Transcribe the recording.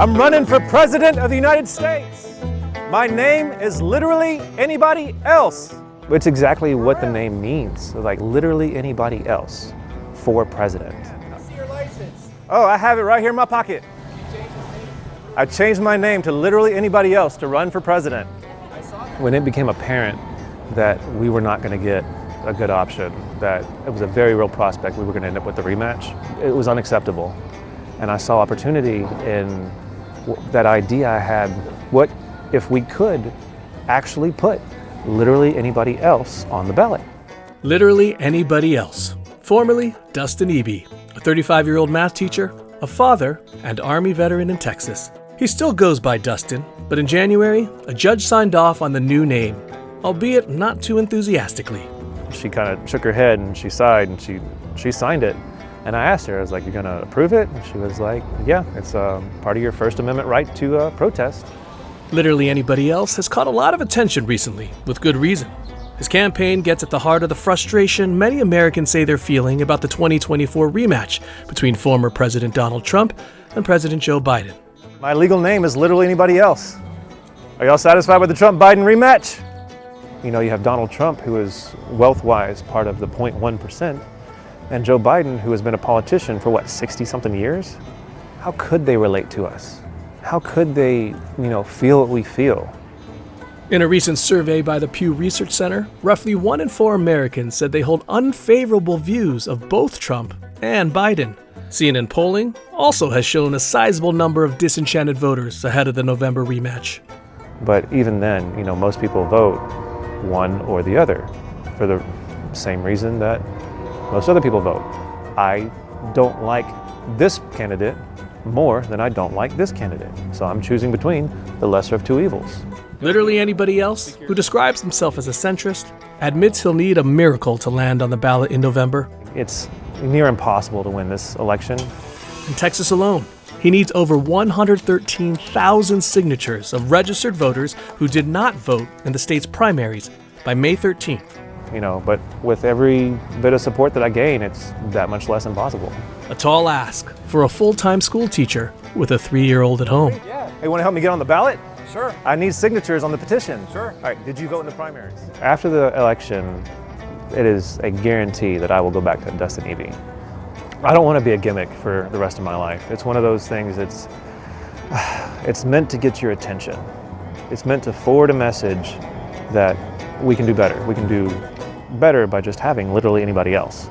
I'm running for President of the United States. My name is literally anybody else. It's exactly what the name means, like literally anybody else for president. I see your license. Oh, I have it right here in my pocket. I changed my name to literally anybody else to run for president. When it became apparent that we were not going to get a good option, that it was a very real prospect we were going to end up with the rematch, it was unacceptable. And I saw opportunity in that idea I had. What if we could actually put literally anybody else on the ballot? Literally anybody else. Formerly Dustin Ebey, a 35-year-old math teacher, a father, and Army veteran in Texas. He still goes by Dustin, but in January, a judge signed off on the new name, albeit not too enthusiastically. She kind of shook her head and she sighed and she signed it. And I asked her, I was like, "You're gonna approve it?" And she was like, "Yeah, it's part of your First Amendment right to protest." Literally anybody else has caught a lot of attention recently, with good reason. His campaign gets at the heart of the frustration many Americans say they're feeling about the 2024 rematch between former President Donald Trump and President Joe Biden. My legal name is literally anybody else. Are y'all satisfied with the Trump-Biden rematch? You know, you have Donald Trump, who is wealth-wise part of the 0.1%, and Joe Biden, who has been a politician for 60-something years? How could they relate to us? How could they, feel what we feel? In a recent survey by the Pew Research Center, roughly 1 in 4 Americans said they hold unfavorable views of both Trump and Biden. CNN polling also has shown a sizable number of disenchanted voters ahead of the November rematch. But even then, most people vote one or the other for the same reason that most other people vote. I don't like this candidate more than I don't like this candidate. So I'm choosing between the lesser of two evils. Literally anybody else who describes himself as a centrist admits he'll need a miracle to land on the ballot in November. It's near impossible to win this election. In Texas alone, he needs over 113,000 signatures of registered voters who did not vote in the state's primaries by May 13th. But with every bit of support that I gain, it's that much less impossible. A tall ask for a full-time school teacher with a 3-year-old at home. Hey, want to help me get on the ballot? Sure. I need signatures on the petition. Sure. All right, did you vote in the primaries? After the election, it is a guarantee that I will go back to Dustin Ebey. I don't want to be a gimmick for the rest of my life. It's one of those things, it's meant to get your attention. It's meant to forward a message that we can do better. We can do better by just having literally anybody else.